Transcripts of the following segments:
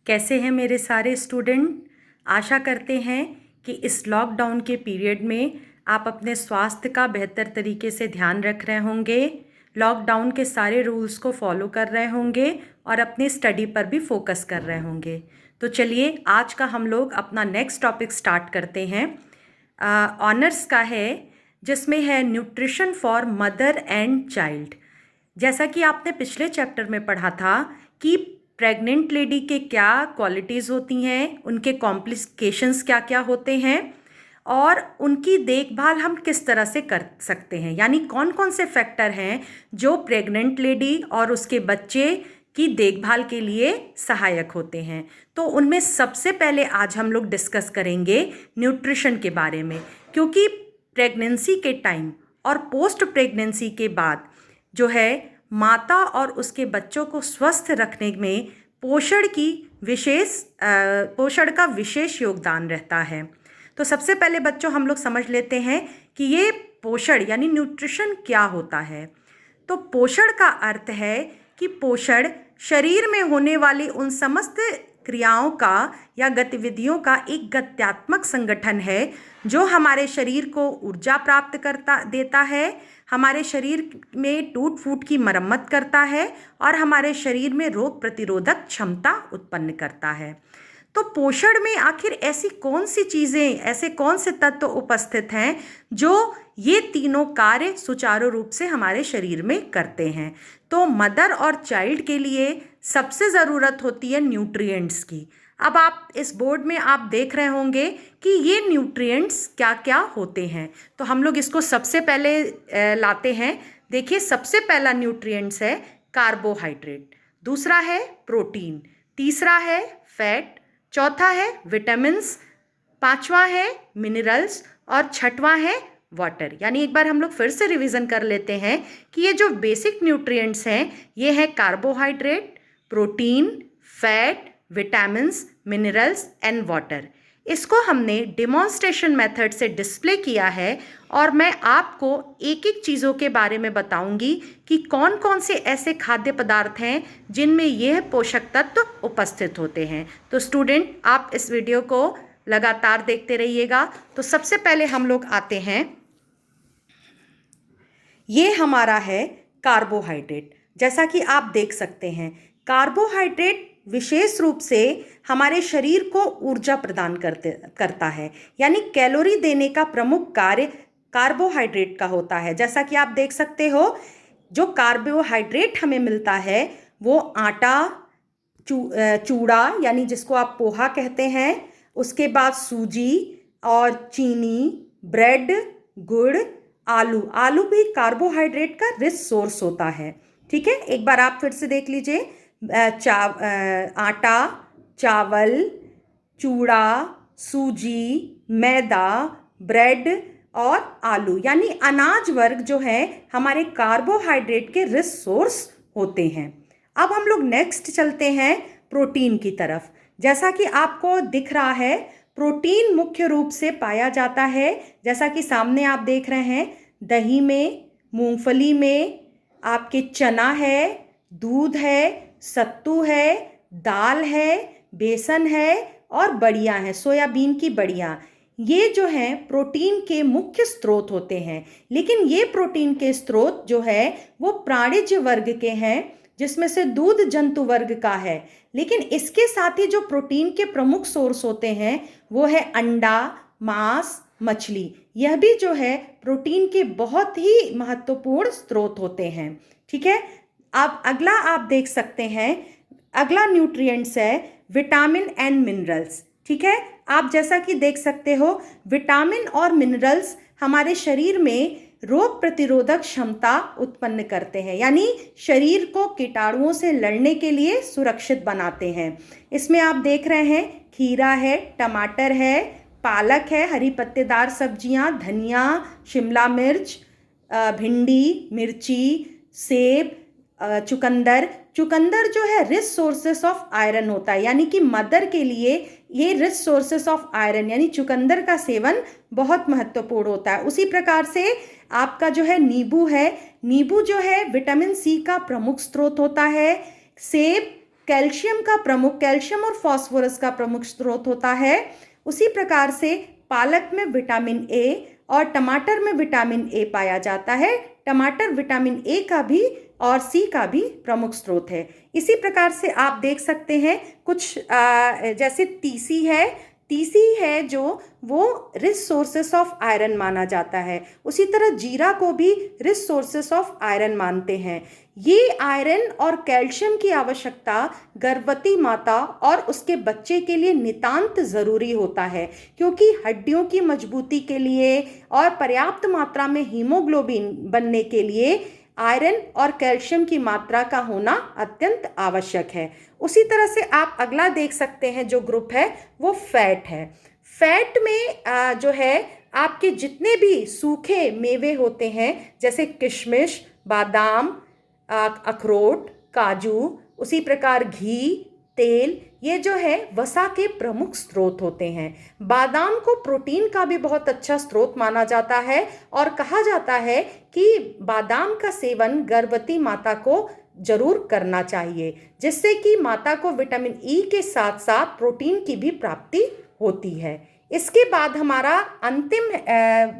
कैसे हैं मेरे सारे स्टूडेंट। आशा करते हैं कि इस लॉकडाउन के पीरियड में आप अपने स्वास्थ्य का बेहतर तरीके से ध्यान रख रहे होंगे, लॉकडाउन के सारे रूल्स को फॉलो कर रहे होंगे और अपनी स्टडी पर भी फोकस कर रहे होंगे। तो चलिए आज का हम लोग अपना नेक्स्ट टॉपिक स्टार्ट करते हैं। ऑनर्स का है, जिसमें है nutrition for mother and child. जैसा कि आपने पिछले चैप्टर में पढ़ा था कि प्रेग्नेंट लेडी के क्या क्वालिटीज़ होती हैं, उनके कॉम्प्लिकेशंस क्या क्या होते हैं और उनकी देखभाल हम किस तरह से कर सकते हैं, यानी कौन कौन से फैक्टर हैं जो प्रेग्नेंट लेडी और उसके बच्चे की देखभाल के लिए सहायक होते हैं। तो उनमें सबसे पहले आज हम लोग डिस्कस करेंगे न्यूट्रिशन के बारे में, क्योंकि प्रेगनेंसी के टाइम और पोस्ट प्रेगनेंसी के बाद जो है माता और उसके बच्चों को स्वस्थ रखने में पोषण का विशेष योगदान रहता है। तो सबसे पहले बच्चों हम लोग समझ लेते हैं कि ये पोषण यानी न्यूट्रिशन क्या होता है। तो पोषण का अर्थ है कि पोषण शरीर में होने वाली उन समस्त क्रियाओं का या गतिविधियों का एक गत्यात्मक संगठन है जो हमारे शरीर को ऊर्जा प्राप्त देता है, हमारे शरीर में टूट फूट की मरम्मत करता है और हमारे शरीर में रोग प्रतिरोधक क्षमता उत्पन्न करता है। तो पोषण में आखिर ऐसी कौन सी चीज़ें, ऐसे कौन से तत्व उपस्थित हैं जो ये तीनों कार्य सुचारू रूप से हमारे शरीर में करते हैं। तो मदर और चाइल्ड के लिए सबसे ज़रूरत होती है न्यूट्रिएंट्स की। अब आप इस बोर्ड में आप देख रहे होंगे कि ये न्यूट्रिएंट्स क्या क्या होते हैं। तो हम लोग इसको सबसे पहले लाते हैं। देखिए, सबसे पहला न्यूट्रिएंट्स है कार्बोहाइड्रेट, दूसरा है प्रोटीन, तीसरा है फैट, चौथा है विटामिन्स, पांचवा है मिनरल्स और छठवां है वाटर। यानी एक बार हम लोग फिर से रिवीजन कर लेते हैं कि ये जो बेसिक न्यूट्रिएंट्स हैं ये है carbohydrate, protein, fat, vitamins, minerals and water. इसको हमने डिमॉन्स्ट्रेशन मेथड से डिस्प्ले किया है और मैं आपको एक एक चीज़ों के बारे में बताऊंगी कि कौन कौन से ऐसे खाद्य पदार्थ हैं जिनमें यह पोषक तत्व उपस्थित होते हैं। तो स्टूडेंट, आप इस वीडियो को लगातार देखते रहिएगा। तो सबसे पहले हम लोग आते हैं, ये हमारा है कार्बोहाइड्रेट। जैसा कि आप देख सकते हैं, कार्बोहाइड्रेट विशेष रूप से हमारे शरीर को ऊर्जा प्रदान करता है, यानी कैलोरी देने का प्रमुख कार्य कार्बोहाइड्रेट का होता है। जैसा कि आप देख सकते हो, जो कार्बोहाइड्रेट हमें मिलता है वो आटा, चूड़ा यानी जिसको आप पोहा कहते हैं, उसके बाद सूजी और चीनी, ब्रेड, गुड़, आलू भी कार्बोहाइड्रेट का रिच सोर्स होता है। ठीक है, एक बार आप फिर से देख लीजिए, आटा, चावल, चूड़ा, सूजी, मैदा, ब्रेड और आलू यानी अनाज वर्ग जो है हमारे कार्बोहाइड्रेट के रिच सोर्स होते हैं। अब हम लोग नेक्स्ट चलते हैं प्रोटीन की तरफ। जैसा कि आपको दिख रहा है, प्रोटीन मुख्य रूप से पाया जाता है, जैसा कि सामने आप देख रहे हैं, दही में, मूंगफली में, आपके चना है, दूध है, सत्तू है, दाल है, बेसन है और बड़ियाँ हैं, सोयाबीन की बड़ियाँ। ये जो हैं प्रोटीन के मुख्य स्रोत होते हैं। लेकिन ये प्रोटीन के स्रोत जो है वो प्राणिज वर्ग के हैं, जिसमें से दूध जंतु वर्ग का है। लेकिन इसके साथ ही जो प्रोटीन के प्रमुख सोर्स होते हैं वो है अंडा, मांस, मछली। यह भी जो है प्रोटीन के बहुत ही महत्वपूर्ण स्रोत होते हैं। ठीक है, अब अगला आप देख सकते हैं, अगला न्यूट्रिएंट्स है विटामिन एंड मिनरल्स। ठीक है, आप जैसा कि देख सकते हो, विटामिन और मिनरल्स हमारे शरीर में रोग प्रतिरोधक क्षमता उत्पन्न करते हैं, यानी शरीर को कीटाणुओं से लड़ने के लिए सुरक्षित बनाते हैं। इसमें आप देख रहे हैं, खीरा है, टमाटर है, पालक है, हरी पत्तेदार सब्जियां, धनिया, शिमला मिर्च, भिंडी, मिर्ची, सेब, चुकंदर जो है रिच सोर्सेस ऑफ आयरन होता है, यानी कि मदर के लिए ये रिच सोर्सेस ऑफ आयरन यानी चुकंदर का सेवन बहुत महत्वपूर्ण होता है। उसी प्रकार से आपका जो है नींबू जो है विटामिन सी का प्रमुख स्रोत होता है। सेब कैल्शियम और फास्फोरस का प्रमुख स्रोत होता है। उसी प्रकार से पालक में विटामिन ए और टमाटर में विटामिन ए पाया जाता है। टमाटर विटामिन ए का भी और सी का भी प्रमुख स्रोत है। इसी प्रकार से आप देख सकते हैं कुछ जैसे तीसी है जो वो रिच सोर्सेस ऑफ आयरन माना जाता है। उसी तरह जीरा को भी रिच सोर्सेस ऑफ आयरन मानते हैं। ये आयरन और कैल्शियम की आवश्यकता गर्भवती माता और उसके बच्चे के लिए नितांत ज़रूरी होता है, क्योंकि हड्डियों की मजबूती के लिए और पर्याप्त मात्रा में हीमोग्लोबिन बनने के लिए आयरन और कैल्शियम की मात्रा का होना अत्यंत आवश्यक है। उसी तरह से आप अगला देख सकते हैं जो ग्रुप है वो फैट है। फैट में जो है आपके जितने भी सूखे मेवे होते हैं जैसे किशमिश, बादाम, अखरोट, काजू, उसी प्रकार घी, तेल, ये जो है वसा के प्रमुख स्रोत होते हैं। बादाम को प्रोटीन का भी बहुत अच्छा स्रोत माना जाता है और कहा जाता है कि बादाम का सेवन गर्भवती माता को जरूर करना चाहिए, जिससे कि माता को विटामिन ई के साथ साथ प्रोटीन की भी प्राप्ति होती है। इसके बाद हमारा अंतिम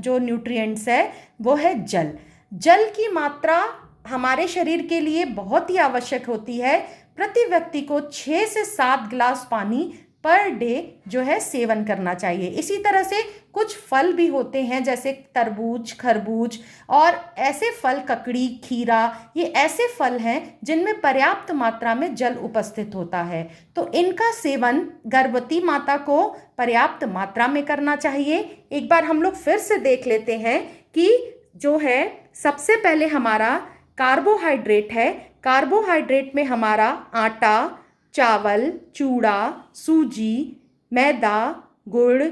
जो न्यूट्रिएंट्स है वो है जल। जल की मात्रा हमारे शरीर के लिए बहुत ही आवश्यक होती है। प्रति व्यक्ति को 6 से 7 गिलास पानी पर डे जो है सेवन करना चाहिए। इसी तरह से कुछ फल भी होते हैं जैसे तरबूज, खरबूज और ऐसे फल, ककड़ी, खीरा, ये ऐसे फल हैं जिनमें पर्याप्त मात्रा में जल उपस्थित होता है। तो इनका सेवन गर्भवती माता को पर्याप्त मात्रा में करना चाहिए। एक बार हम लोग फिर से देख लेते हैं कि जो है सबसे पहले हमारा कार्बोहाइड्रेट है। कार्बोहाइड्रेट में हमारा आटा, चावल, चूड़ा, सूजी, मैदा, गुड़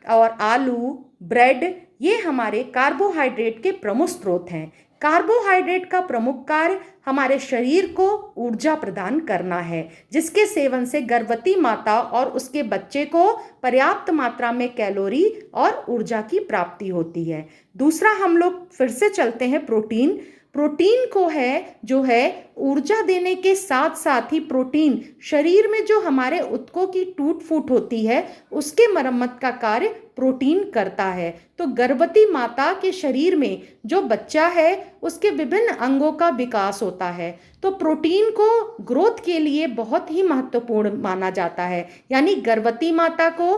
और आलू, ब्रेड, ये हमारे कार्बोहाइड्रेट के प्रमुख स्रोत हैं। कार्बोहाइड्रेट का प्रमुख कार्य हमारे शरीर को ऊर्जा प्रदान करना है, जिसके सेवन से गर्भवती माता और उसके बच्चे को पर्याप्त मात्रा में कैलोरी और ऊर्जा की प्राप्ति होती है। दूसरा हम लोग फिर से चलते हैं प्रोटीन। प्रोटीन को है जो है ऊर्जा देने के साथ साथ ही प्रोटीन शरीर में जो हमारे ऊतकों की टूट फूट होती है उसके मरम्मत का कार्य प्रोटीन करता है। तो गर्भवती माता के शरीर में जो बच्चा है उसके विभिन्न अंगों का विकास होता है। तो प्रोटीन को ग्रोथ के लिए बहुत ही महत्वपूर्ण माना जाता है। यानी गर्भवती माता को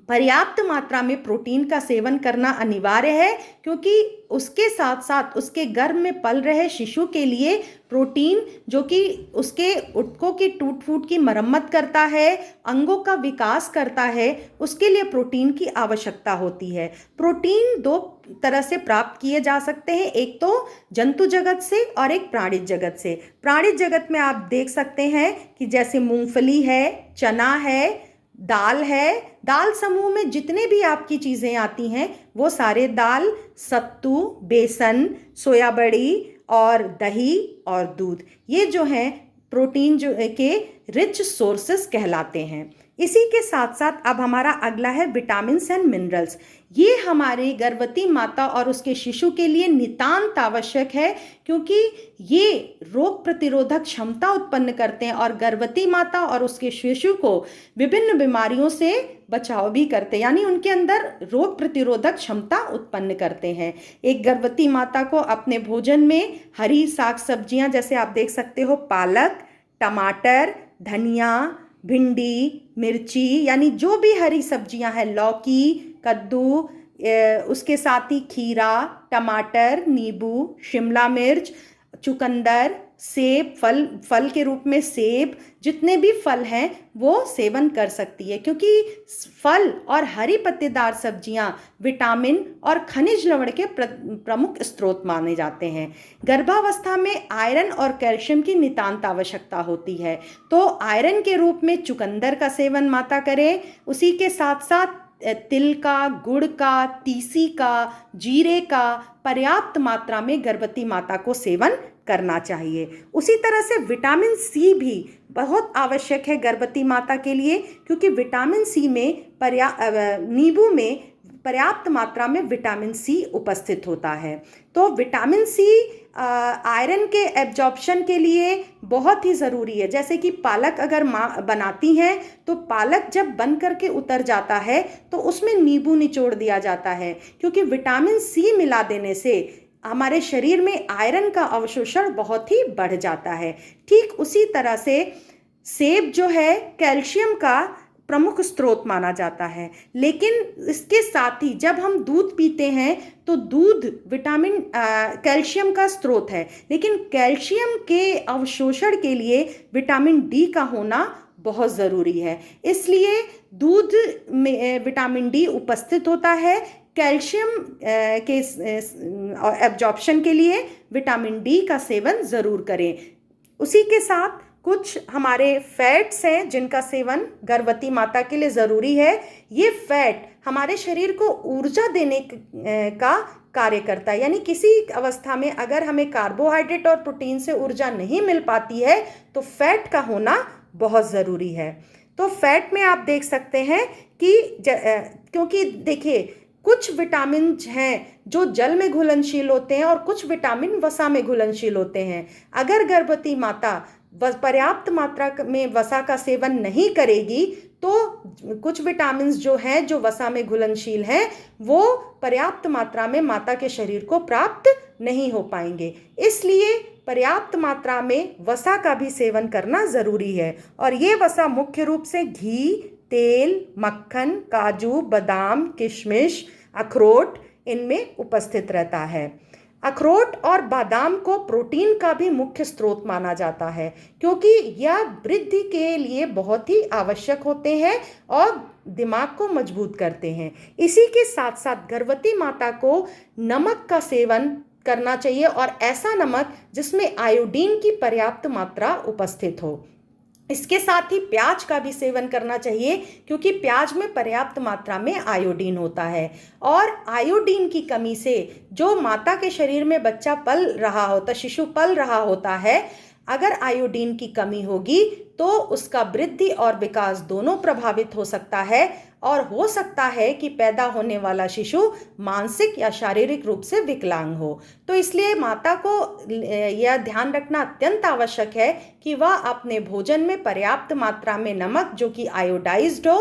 पर्याप्त मात्रा में प्रोटीन का सेवन करना अनिवार्य है, क्योंकि उसके साथ साथ उसके गर्भ में पल रहे शिशु के लिए प्रोटीन जो कि उसके ऊतकों की टूट फूट की मरम्मत करता है, अंगों का विकास करता है, उसके लिए प्रोटीन की आवश्यकता होती है। प्रोटीन 2 तरह से प्राप्त किए जा सकते हैं, एक तो जंतु जगत से और एक प्राणिज जगत से। प्राणिज जगत में आप देख सकते हैं कि जैसे मूंगफली है, चना है, दाल है। दाल समूह में जितने भी आपकी चीज़ें आती हैं वो सारे दाल, सत्तू, बेसन, सोया बड़ी और दही और दूध, ये जो हैं प्रोटीन जो के रिच सोर्सेस कहलाते हैं। इसी के साथ साथ अब हमारा अगला है विटामिन्स एंड मिनरल्स। ये हमारे गर्भवती माता और उसके शिशु के लिए नितांत आवश्यक है, क्योंकि ये रोग प्रतिरोधक क्षमता उत्पन्न करते हैं और गर्भवती माता और उसके शिशु को विभिन्न बीमारियों से बचाव भी करते हैं, यानी उनके अंदर रोग प्रतिरोधक क्षमता उत्पन्न करते हैं। एक गर्भवती माता को अपने भोजन में हरी साग सब्जियां जैसे आप देख सकते हो पालक, टमाटर, धनिया, भिंडी, मिर्ची, यानी जो भी हरी सब्जियां हैं, लौकी, कद्दू, उसके साथ ही खीरा, टमाटर, नींबू, शिमला मिर्च, चुकंदर, सेब, फल के रूप में सेब, जितने भी फल हैं वो सेवन कर सकती है, क्योंकि फल और हरी पत्तेदार सब्जियां विटामिन और खनिज लवण के प्रमुख स्रोत माने जाते हैं। गर्भावस्था में आयरन और कैल्शियम की नितांत आवश्यकता होती है, तो आयरन के रूप में चुकंदर का सेवन माता करें। उसी के साथ साथ तिल का, गुड़ का, तीसी का, जीरे का पर्याप्त मात्रा में गर्भवती माता को सेवन करना चाहिए। उसी तरह से विटामिन सी भी बहुत आवश्यक है गर्भवती माता के लिए, क्योंकि विटामिन सी में नींबू में पर्याप्त मात्रा में विटामिन सी उपस्थित होता है। तो विटामिन सी आयरन के एब्जॉर्प्शन के लिए बहुत ही ज़रूरी है। जैसे कि पालक अगर माँ बनाती हैं तो पालक जब बन करके उतर जाता है तो उसमें नींबू निचोड़ दिया जाता है, क्योंकि विटामिन सी मिला देने से हमारे शरीर में आयरन का अवशोषण बहुत ही बढ़ जाता है। ठीक उसी तरह से सेब जो है कैल्शियम का प्रमुख स्रोत माना जाता है, लेकिन इसके साथ ही जब हम दूध पीते हैं तो दूध विटामिन कैल्शियम का स्रोत है, लेकिन कैल्शियम के अवशोषण के लिए विटामिन डी का होना बहुत ज़रूरी है। इसलिए दूध में विटामिन डी उपस्थित होता है। कैल्शियम के एब्जॉर्प्शन के लिए विटामिन डी का सेवन ज़रूर करें। उसी के साथ कुछ हमारे फैट्स हैं जिनका सेवन गर्भवती माता के लिए ज़रूरी है। ये फैट हमारे शरीर को ऊर्जा देने का कार्य करता है, यानी किसी अवस्था में अगर हमें कार्बोहाइड्रेट और प्रोटीन से ऊर्जा नहीं मिल पाती है तो फैट का होना बहुत ज़रूरी है। तो फैट में आप देख सकते हैं कि क्योंकि देखिए कुछ विटामिन हैं जो जल में घुलनशील होते हैं और कुछ विटामिन वसा में घुलनशील होते हैं। अगर गर्भवती माता पर्याप्त मात्रा में वसा का सेवन नहीं करेगी तो कुछ विटामिन जो हैं जो वसा में घुलनशील हैं वो पर्याप्त मात्रा में माता के शरीर को प्राप्त नहीं हो पाएंगे। इसलिए पर्याप्त मात्रा में वसा का भी सेवन करना ज़रूरी है। और ये वसा मुख्य रूप से घी, तेल, मक्खन, काजू, बादाम, किशमिश, अखरोट इनमें उपस्थित रहता है। अखरोट और बादाम को प्रोटीन का भी मुख्य स्रोत माना जाता है, क्योंकि यह वृद्धि के लिए बहुत ही आवश्यक होते हैं और दिमाग को मजबूत करते हैं। इसी के साथ साथ गर्भवती माता को नमक का सेवन करना चाहिए, और ऐसा नमक जिसमें आयोडीन की पर्याप्त मात्रा उपस्थित हो। इसके साथ ही प्याज का भी सेवन करना चाहिए, क्योंकि प्याज में पर्याप्त मात्रा में आयोडीन होता है। और आयोडीन की कमी से जो माता के शरीर में बच्चा पल रहा होता, शिशु पल रहा होता है, अगर आयोडीन की कमी होगी तो उसका वृद्धि और विकास दोनों प्रभावित हो सकता है, और हो सकता है कि पैदा होने वाला शिशु मानसिक या शारीरिक रूप से विकलांग हो। तो इसलिए माता को यह ध्यान रखना अत्यंत आवश्यक है कि वह अपने भोजन में पर्याप्त मात्रा में नमक जो कि आयोडाइज्ड हो,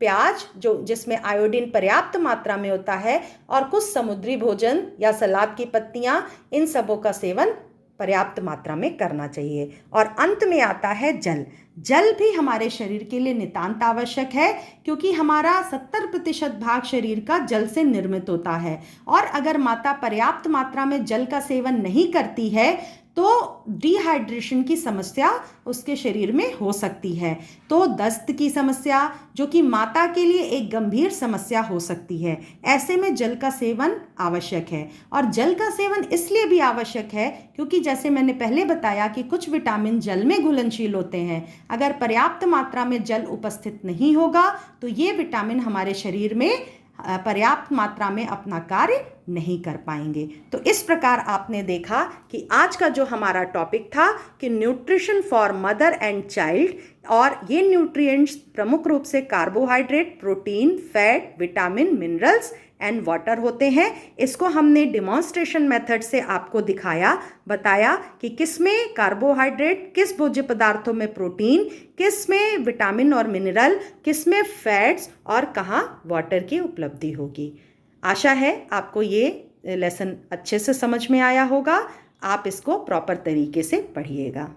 प्याज जो जिसमें आयोडीन पर्याप्त मात्रा में होता है, और कुछ समुद्री भोजन या सलाद की पत्तियां, इन सबों का सेवन पर्याप्त मात्रा में करना चाहिए। और अंत में आता है जल। जल भी हमारे शरीर के लिए नितांत आवश्यक है, क्योंकि हमारा 70% भाग शरीर का जल से निर्मित होता है। और अगर माता पर्याप्त मात्रा में जल का सेवन नहीं करती है तो डिहाइड्रेशन की समस्या उसके शरीर में हो सकती है। तो दस्त की समस्या जो कि माता के लिए एक गंभीर समस्या हो सकती है। ऐसे में जल का सेवन आवश्यक है। और जल का सेवन इसलिए भी आवश्यक है क्योंकि जैसे मैंने पहले बताया कि कुछ विटामिन जल में घुलनशील होते हैं। अगर पर्याप्त मात्रा में जल उपस्थित नहीं होगा तो ये विटामिन हमारे शरीर में पर्याप्त मात्रा में अपना कार्य नहीं कर पाएंगे। तो इस प्रकार आपने देखा कि आज का जो हमारा टॉपिक था कि nutrition for mother and child, और ये न्यूट्रिएंट्स प्रमुख रूप से carbohydrate, protein, fat, vitamin, minerals and water होते हैं। इसको हमने डिमॉन्स्ट्रेशन मेथड से आपको दिखाया, बताया कि किस में कार्बोहाइड्रेट, किस भोज्य पदार्थों में प्रोटीन, किस में विटामिन और मिनरल, किस में फैट्स और कहाँ वाटर की उपलब्धि होगी। आशा है आपको ये लेसन अच्छे से समझ में आया होगा। आप इसको प्रॉपर तरीके से पढ़िएगा।